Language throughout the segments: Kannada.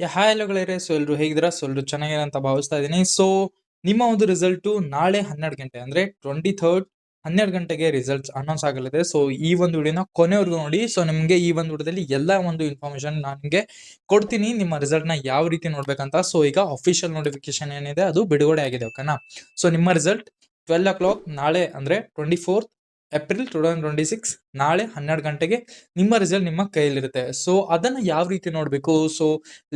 ಹಾಯ್ ಹಲೋ ಗೆಳೆಯರೆ. ಸೊ ಎಲ್ರು ಹೇಗಿದ್ದೀರಾ? ಸೊ ಎಲ್ರು ಚೆನ್ನಾಗಿರ ಅಂತ ಭಾವಿಸ್ತಾ ಇದ್ದೀನಿ. ಸೊ ನಿಮ್ಮ ಒಂದು ರಿಸಲ್ಟು ನಾಳೆ 12 ಗಂಟೆ ಅಂದ್ರೆ 23rd 12 ಗಂಟೆಗೆ ರಿಸಲ್ಟ್ಸ್ ಅನೌನ್ಸ್ ಆಗಲಿದೆ. ಸೊ ಈ ಒಂದು ವಿಡಿಯೋನ ಕೊನೆವರೆಗೂ ನೋಡಿ. ಸೊ ನಿಮ್ಗೆ ಈ ಒಂದು ವಿಡಿಯೋದಲ್ಲಿ ಎಲ್ಲ ಒಂದು ಇನ್ಫಾರ್ಮೇಶನ್ ನಾನು ನಿಮ್ಗೆ ಕೊಡ್ತೀನಿ, ನಿಮ್ಮ ರಿಸಲ್ಟ್ ನ ಯಾವ ರೀತಿ ನೋಡ್ಬೇಕಂತ. ಸೊ ಈಗ ಅಫಿಷಿಯಲ್ ನೋಟಿಫಿಕೇಶನ್ ಏನಿದೆ ಅದು ಬಿಡುಗಡೆ ಆಗಿದೆ, ಓಕೆನಾ? ಸೊ ನಿಮ್ಮ ರಿಸಲ್ಟ್ 12 o'clock ನಾಳೆ ಅಂದ್ರೆ 24th ಏಪ್ರಿಲ್ 2026 ನಾಳೆ 12 ಗಂಟೆಗೆ ನಿಮ್ಮ ರಿಸಲ್ಟ್ ನಿಮ್ಮ ಕೈಯಲ್ಲಿರುತ್ತೆ. ಸೊ ಅದನ್ನ ಯಾವ ರೀತಿ ನೋಡ್ಬೇಕು? ಸೊ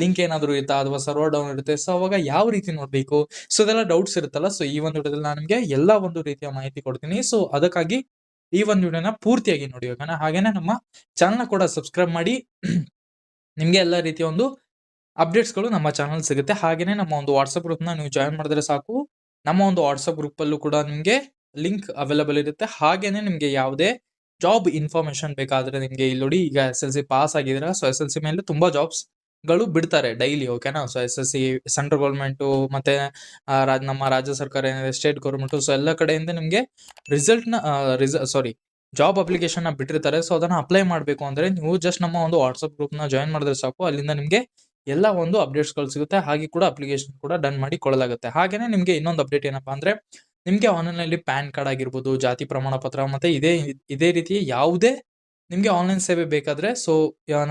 ಲಿಂಕ್ ಏನಾದ್ರು ಇರುತ್ತಾ ಅಥವಾ ಸರ್ವರ್ ಡೌನ್ ಇರುತ್ತೆ? ಸೊ ಅವಾಗ ಯಾವ ರೀತಿ ನೋಡ್ಬೇಕು? ಸೊ ಇದೆಲ್ಲ ಡೌಟ್ಸ್ ಇರುತ್ತಲ್ಲ. ಸೊ ಈ ಒಂದು ವಿಡಿಯೋದಲ್ಲಿ ನಾನು ನಿಮಗೆ ಎಲ್ಲಾ ಒಂದು ರೀತಿಯ ಮಾಹಿತಿ ಕೊಡ್ತೀನಿ. ಸೊ ಅದಕ್ಕಾಗಿ ಈ ಒಂದು ವಿಡಿಯೋನ ಪೂರ್ತಿಯಾಗಿ ನೋಡಿ, ಓಕೆನಾ? ಹಾಗೇನೆ ನಮ್ಮ ಚಾನಲ್ ಕೂಡ ಸಬ್ಸ್ಕ್ರೈಬ್ ಮಾಡಿ. ನಿಮ್ಗೆ ಎಲ್ಲಾ ರೀತಿಯ ಒಂದು ಅಪ್ಡೇಟ್ಸ್ಗಳು ನಮ್ಮ ಚಾನಲ್ ಸಿಗುತ್ತೆ. ಹಾಗೇನೆ ನಮ್ಮ ಒಂದು ವಾಟ್ಸ್ಆಪ್ ಗ್ರೂಪ್ ನ ನೀವು ಜಾಯಿನ್ ಮಾಡಿದ್ರೆ ಸಾಕು. ನಮ್ಮ ಒಂದು ವಾಟ್ಸ್ಆಪ್ ಗ್ರೂಪ್ ಅಲ್ಲೂ ಕೂಡ ನಿಮ್ಗೆ ಲಿಂಕ್ ಅವೈಲೇಬಲ್ ಇರುತ್ತೆ. ಹಾಗೇನೆ ನಿಮ್ಗೆ ಯಾವುದೇ ಜಾಬ್ ಇನ್ಫಾರ್ಮೇಶನ್ ಬೇಕಾದ್ರೆ ನಿಮ್ಗೆ ಇಲ್ಲಿ ನೋಡಿ, ಈಗ SSLC ಪಾಸ್ ಆಗಿದ್ದೀರಾ, ಸೊ SSLC ಮೇಲೆ ತುಂಬಾ ಜಾಬ್ಸ್ ಗಳು ಬಿಡ್ತಾರೆ ಡೈಲಿ, ಓಕೆನಾ? ಸೊ SSC ಸೆಂಟ್ರಲ್ ಗೌರ್ಮೆಂಟ್ ಮತ್ತೆ ನಮ್ಮ ರಾಜ್ಯ ಸರ್ಕಾರ ಏನಿದೆ, ಸ್ಟೇಟ್ ಗೌರ್ಮೆಂಟ್, ಸೊ ಎಲ್ಲ ಕಡೆಯಿಂದ ನಿಮ್ಗೆ ರಿಸಲ್ಟ್ ನ ಜಾಬ್ ಅಪ್ಲಿಕೇಶನ್ ನ ಬಿಟ್ಟಿರ್ತಾರೆ. ಸೊ ಅದನ್ನ ಅಪ್ಲೈ ಮಾಡಬೇಕು ಅಂದ್ರೆ ನೀವು ಜಸ್ಟ್ ನಮ್ಮ ಒಂದು ವಾಟ್ಸ್ಆಪ್ ಗ್ರೂಪ್ ನ ಜಾಯಿನ್ ಮಾಡಿದ್ರೆ ಸಾಕು. ಅಲ್ಲಿಂದ ನಿಮ್ಗೆ ಎಲ್ಲ ಒಂದು ಅಪ್ಡೇಟ್ಸ್ ಗಳು ಸಿಗುತ್ತೆ. ಹಾಗೆ ಕೂಡ ಅಪ್ಲಿಕೇಶನ್ ಕೂಡ ಡನ್ ಮಾಡಿ ಕೊಡಲಾಗುತ್ತೆ. ಹಾಗೇನೆ ನಿಮ್ಗೆ ಇನ್ನೊಂದು ಅಪ್ಡೇಟ್ ಏನಪ್ಪಾ ಅಂದ್ರೆ, ನಿಮ್ಗೆ ಆನ್ಲೈನ್ ಅಲ್ಲಿ ಪ್ಯಾನ್ ಕಾರ್ಡ್ ಆಗಿರ್ಬೋದು, ಜಾತಿ ಪ್ರಮಾಣ ಪತ್ರ, ಮತ್ತೆ ಇದೇ ರೀತಿ ಯಾವುದೇ ನಿಮ್ಗೆ ಆನ್ಲೈನ್ ಸೇವೆ ಬೇಕಾದ್ರೆ, ಸೊ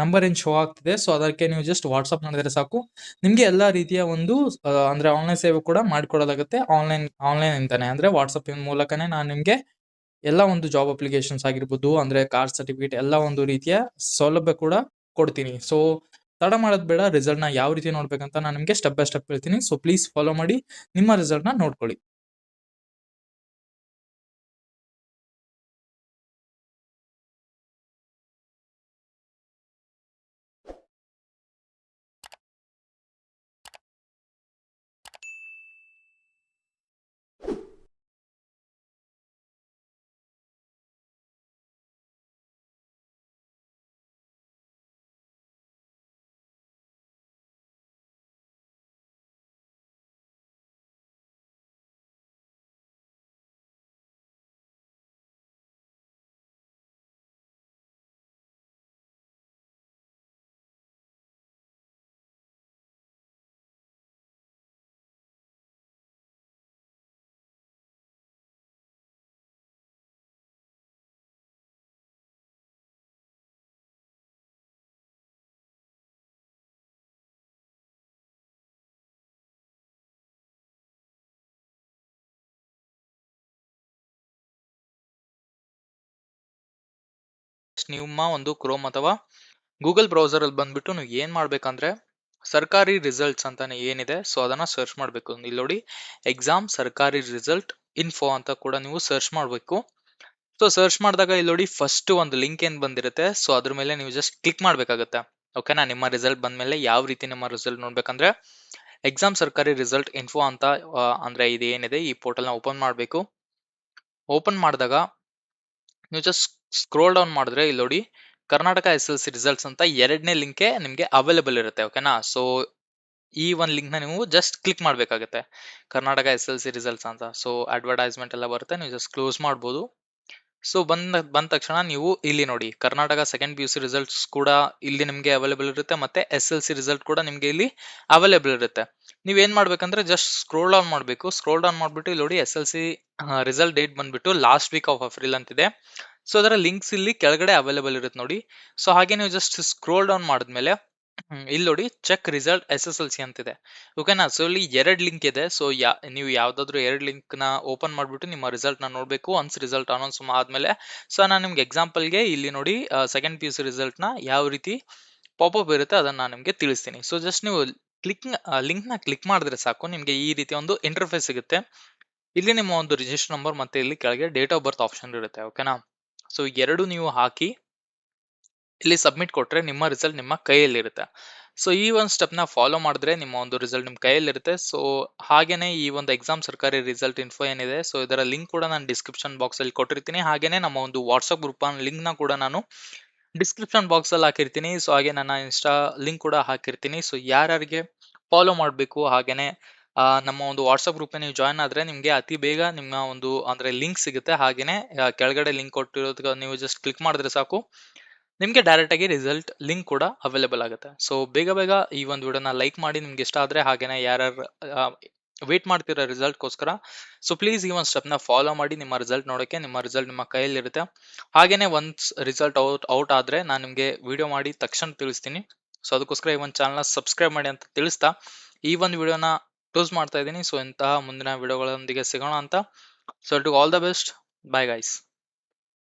ನಂಬರ್ ಏನ್ ಶೋ ಆಗ್ತಿದೆ, ಸೊ ಅದಕ್ಕೆ ನೀವು ಜಸ್ಟ್ ವಾಟ್ಸ್ಆಪ್ ಮಾಡಿದ್ರೆ ಸಾಕು. ನಿಮ್ಗೆ ಎಲ್ಲಾ ರೀತಿಯ ಒಂದು ಅಂದ್ರೆ ಆನ್ಲೈನ್ ಸೇವೆ ಕೂಡ ಮಾಡಿಕೊಡಲಾಗುತ್ತೆ. ಆನ್ಲೈನ್ ಅಂತಾನೆ ಅಂದ್ರೆ ವಾಟ್ಸ್ಆಪ್ ಮೂಲಕನೇ ನಾನು ನಿಮ್ಗೆ ಎಲ್ಲ ಒಂದು ಜಾಬ್ ಅಪ್ಲಿಕೇಶನ್ಸ್ ಆಗಿರ್ಬೋದು, ಅಂದ್ರೆ ಕಾಸ್ಟ್ ಸರ್ಟಿಫಿಕೇಟ್ ಎಲ್ಲ ಒಂದು ರೀತಿಯ ಸೌಲಭ್ಯ ಕೂಡ ಕೊಡ್ತೀನಿ. ಸೊ ತಡ ಮಾಡೋದ್ ಬೇಡ. ರಿಸಲ್ಟ್ ನ ಯಾವ ರೀತಿ ನೋಡ್ಬೇಕಂತ ನಾನು ನಿಮ್ಗೆ ಸ್ಟೆಪ್ ಬೈ ಸ್ಟೆಪ್ ಹೇಳ್ತೀನಿ. ಸೊ ಪ್ಲೀಸ್ ಫಾಲೋ ಮಾಡಿ, ನಿಮ್ಮ ರಿಸಲ್ಟ್ ನ ನೋಡ್ಕೊಳ್ಳಿ. ನಿಮ್ಮ ಒಂದು ಕ್ರೋಮ್ ಅಥವಾ ಗೂಗಲ್ ಬ್ರೌಸರ್ ಅಲ್ಲಿ ಬಂದ್ಬಿಟ್ಟು ನೀವು ಏನ್ ಮಾಡ್ಬೇಕಂದ್ರೆ, ಸರ್ಕಾರಿ ರಿಸಲ್ಟ್ಸ್ ಅಂತಾನೆ ಏನಿದೆ, ಸೊ ಅದನ್ನ ಸರ್ಚ್ ಮಾಡ್ಬೇಕು. ಇಲ್ಲಿ ನೋಡಿ, ಎಕ್ಸಾಮ್ ಸರ್ಕಾರಿ ರಿಸಲ್ಟ್ ಇನ್ಫೋ ಅಂತ ಕೂಡ ನೀವು ಸರ್ಚ್ ಮಾಡ್ಬೇಕು. ಸೊ ಸರ್ಚ್ ಮಾಡಿದಾಗ ಇಲ್ಲಿ ನೋಡಿ, ಫಸ್ಟ್ ಒಂದು ಲಿಂಕ್ ಏನ್ ಬಂದಿರುತ್ತೆ, ಸೊ ಅದ್ರ ಮೇಲೆ ನೀವು ಜಸ್ಟ್ ಕ್ಲಿಕ್ ಮಾಡ್ಬೇಕಾಗತ್ತೆ, ಓಕೆನಾ? ನಿಮ್ಮ ರಿಸಲ್ಟ್ ಬಂದ್ಮೇಲೆ ಯಾವ ರೀತಿ ನಿಮ್ಮ ರಿಸಲ್ಟ್ ನೋಡ್ಬೇಕಂದ್ರೆ, ಎಕ್ಸಾಮ್ ಸರ್ಕಾರಿ ರಿಸಲ್ಟ್ ಇನ್ಫೋ ಅಂತ ಅಂದ್ರೆ ಇದು ಏನಿದೆ, ಈ ಪೋರ್ಟಲ್ ನ ಓಪನ್ ಮಾಡ್ಬೇಕು. ಓಪನ್ ಮಾಡಿದಾಗ ನೀವು ಜಸ್ಟ್ ಸ್ಕ್ರೋಲ್ ಡೌನ್ ಮಾಡಿದ್ರೆ ಇಲ್ಲಿ ನೋಡಿ, ಕರ್ನಾಟಕ SSLC ರಿಸಲ್ಟ್ಸ್ ಅಂತ ಎರಡನೇ ಲಿಂಕ್ ನಿಮ್ಗೆ ಅವೈಲೇಬಲ್ ಇರುತ್ತೆ, ಓಕೆನಾ? ಸೊ ಈ ಒಂದು ಲಿಂಕ್ ನ ನೀವು ಜಸ್ಟ್ ಕ್ಲಿಕ್ ಮಾಡ್ಬೇಕಾಗತ್ತೆ, ಕರ್ನಾಟಕ SSLC ರಿಸಲ್ಟ್ಸ್ ಅಂತ. ಸೊ ಅಡ್ವರ್ಟೈಸ್ಮೆಂಟ್ ಎಲ್ಲ ಬರುತ್ತೆ, ನೀವು ಜಸ್ಟ್ ಕ್ಲೋಸ್ ಮಾಡ್ಬೋದು. ಸೊ ಬಂದ ತಕ್ಷಣ ನೀವು ಇಲ್ಲಿ ನೋಡಿ, ಕರ್ನಾಟಕ ಸೆಕೆಂಡ್ PUC ರಿಸಲ್ಟ್ಸ್ ಕೂಡ ಇಲ್ಲಿ ನಿಮ್ಗೆ ಅವೈಲೇಬಲ್ ಇರುತ್ತೆ, ಮತ್ತೆ SSLC ರಿಸಲ್ಟ್ ಕೂಡ ನಿಮ್ಗೆ ಇಲ್ಲಿ ಅವೈಲೇಬಲ್ ಇರುತ್ತೆ. ನೀವ್ ಏನ್ ಮಾಡ್ಬೇಕಂದ್ರೆ ಜಸ್ಟ್ ಸ್ಕ್ರೋಲ್ ಡೌನ್ ಮಾಡ್ಬೇಕು. ಸ್ಕ್ರೋಲ್ ಡೌನ್ ಮಾಡ್ಬಿಟ್ಟು ಇಲ್ಲಿ ನೋಡಿ, SSLC ರಿಸಲ್ಟ್ ಡೇಟ್ ಬಂದ್ಬಿಟ್ಟು ಲಾಸ್ಟ್ ವೀಕ್ ಆಫ್ ಏಪ್ರಿಲ್ ಅಂತಿದೆ. ಸೊ ಅದರ ಲಿಂಕ್ಸ್ ಇಲ್ಲಿ ಕೆಳಗಡೆ ಅವೈಲೇಬಲ್ ಇರುತ್ತೆ ನೋಡಿ. ಸೊ ಹಾಗೆ ನೀವು ಜಸ್ಟ್ ಸ್ಕ್ರೋಲ್ ಡೌನ್ ಮಾಡಿದ್ಮೇಲೆ ಇಲ್ಲಿ ನೋಡಿ, ಚೆಕ್ ರಿಸಲ್ಟ್ SSLC ಅಂತಿದೆ, ಓಕೆನಾ? ಸೊ ಇಲ್ಲಿ ಎರಡ್ ಲಿಂಕ್ ಇದೆ. ಸೊ ನೀವು ಯಾವ್ದಾದ್ರು ಎರಡ್ ಲಿಂಕ್ ನ ಓಪನ್ ಮಾಡ್ಬಿಟ್ಟು ನಿಮ್ಮ ರಿಸಲ್ಟ್ ನ ನೋಡ್ಬೇಕು ಒನ್ಸ್ ರಿಸಲ್ಟ್ ಅನೌನ್ಸ್ ಆದ್ಮೇಲೆ. ಸೊ ನಾನು ನಿಮ್ಗೆ ಎಕ್ಸಾಂಪಲ್ ಗೆ ಇಲ್ಲಿ ನೋಡಿ, ಸೆಕೆಂಡ್ PUC ರಿಸಲ್ಟ್ ನ ಯಾವ ರೀತಿ ಪಾಪ್ಅಪ್ ಇರುತ್ತೆ ಅದನ್ನ ನಾನು ನಿಮ್ಗೆ ತಿಳಿಸ್ತೀನಿ. ಸೊ ಜಸ್ಟ್ ನೀವು ಲಿಂಕ್ ನ ಕ್ಲಿಕ್ ಮಾಡಿದ್ರೆ ಸಾಕು, ನಿಮ್ಗೆ ಈ ರೀತಿ ಒಂದು ಇಂಟರ್ಫೇಸ್ ಸಿಗುತ್ತೆ. ಇಲ್ಲಿ ನಿಮ್ಮ ಒಂದು ರಿಜಿಸ್ಟರ್ ನಂಬರ್ ಮತ್ತೆ ಇಲ್ಲಿ ಕೆಳಗೆ ಡೇಟ್ ಆಫ್ ಬರ್ತ್ ಆಪ್ಷನ್ ಇರುತ್ತೆ, ಓಕೆನಾ? ಸೊ ಎರಡು ನೀವು ಹಾಕಿ ಇಲ್ಲಿ ಸಬ್ಮಿಟ್ ಕೊಟ್ರೆ ನಿಮ್ಮ ರಿಸಲ್ಟ್ ನಿಮ್ಮ ಕೈಯಲ್ಲಿರುತ್ತೆ. ಸೊ ಈ ಒಂದು ಸ್ಟೆಪ್ ನ ಫಾಲೋ ಮಾಡಿದ್ರೆ ನಿಮ್ಮ ಒಂದು ರಿಸಲ್ಟ್ ನಿಮ್ ಕೈಯಲ್ಲಿರುತ್ತೆ. ಸೊ ಹಾಗೇನೆ ಈ ಒಂದು ಎಕ್ಸಾಮ್ ಸರ್ಕಾರಿ ರಿಸಲ್ಟ್ ಇನ್ಫೋ ಏನಿದೆ, ಸೊ ಇದರ ಲಿಂಕ್ ಕೂಡ ನಾನು ಡಿಸ್ಕ್ರಿಪ್ಷನ್ ಬಾಕ್ಸ್ ಅಲ್ಲಿ ಕೊಟ್ಟಿರ್ತೀನಿ. ಹಾಗೇನೆ ನಮ್ಮ ಒಂದು ವಾಟ್ಸ್ಆಪ್ ಗ್ರೂಪ್ ಲಿಂಕ್ ನ ಕೂಡ ನಾನು ಡಿಸ್ಕ್ರಿಪ್ಷನ್ ಬಾಕ್ಸ್ ಅಲ್ಲಿ ಹಾಕಿರ್ತೀನಿ. ಸೊ ಹಾಗೆ ನನ್ನ ಇನ್ಸ್ಟಾ ಲಿಂಕ್ ಕೂಡ ಹಾಕಿರ್ತೀನಿ. ಸೊ ಯಾರ್ಯಾರಿಗೆ ಫಾಲೋ ಮಾಡಬೇಕು, ಹಾಗೇನೆ ನಮ್ಮ ಒಂದು ವಾಟ್ಸ್ಆಪ್ ಗ್ರೂಪ್ ನೀವು ಜಾಯ್ನ್ ಆದ್ರೆ ನಿಮ್ಗೆ ಅತಿ ಬೇಗ ನಿಮ್ಮ ಒಂದು ಅಂದ್ರೆ ಲಿಂಕ್ ಸಿಗುತ್ತೆ. ಹಾಗೇನೆ ಕೆಳಗಡೆ ಲಿಂಕ್ ಕೊಟ್ಟಿರೋದಕ್ಕೆ ನೀವು ಜಸ್ಟ್ ಕ್ಲಿಕ್ ಮಾಡಿದ್ರೆ ಸಾಕು, ನಿಮಗೆ ಡೈರೆಕ್ಟ್ ಆಗಿ ರಿಸಲ್ಟ್ ಲಿಂಕ್ ಕೂಡ ಅವೈಲೇಬಲ್ ಆಗುತ್ತೆ. ಸೊ ಬೇಗ ಬೇಗ ಈ ಒಂದು ವಿಡಿಯೋನ ಲೈಕ್ ಮಾಡಿ ನಿಮ್ಗೆ ಇಷ್ಟ ಆದ್ರೆ, ಹಾಗೇನೆ ಯಾರ್ಯಾರು ವೇಟ್ ಮಾಡ್ತಿರೋ ರಿಸಲ್ಟ್ಗೋಸ್ಕರ, ಸೊ ಪ್ಲೀಸ್ ಈ ಒಂದು ಸ್ಟೆಪ್ನ ಫಾಲೋ ಮಾಡಿ. ನಿಮ್ಮ ರಿಸಲ್ಟ್ ನೋಡೋಕೆ ನಿಮ್ಮ ರಿಸಲ್ಟ್ ನಿಮ್ಮ ಕೈಯಲ್ಲಿರುತ್ತೆ. ಹಾಗೇನೆ ಒನ್ಸ್ ರಿಸಲ್ಟ್ ಔಟ್ ಆದ್ರೆ ನಾನು ನಿಮಗೆ ವಿಡಿಯೋ ಮಾಡಿ ತಕ್ಷಣ ತಿಳಿಸ್ತೀನಿ. ಸೊ ಅದಕ್ಕೋಸ್ಕರ ಈ ಒಂದು ಚಾನಲ್ನ ಸಬ್ಸ್ಕ್ರೈಬ್ ಮಾಡಿ ಅಂತ ತಿಳಿಸ್ತಾ ಈ ಒಂದು ವಿಡಿಯೋನ ಕ್ಲೋಸ್ ಮಾಡ್ತಾ ಇದ್ದೀನಿ. ಸೊ ಇಂತಹ ಮುಂದಿನ ವಿಡಿಯೋಗಳೊಂದಿಗೆ ಸಿಗೋಣ ಅಂತ. So to all the best. Bye guys.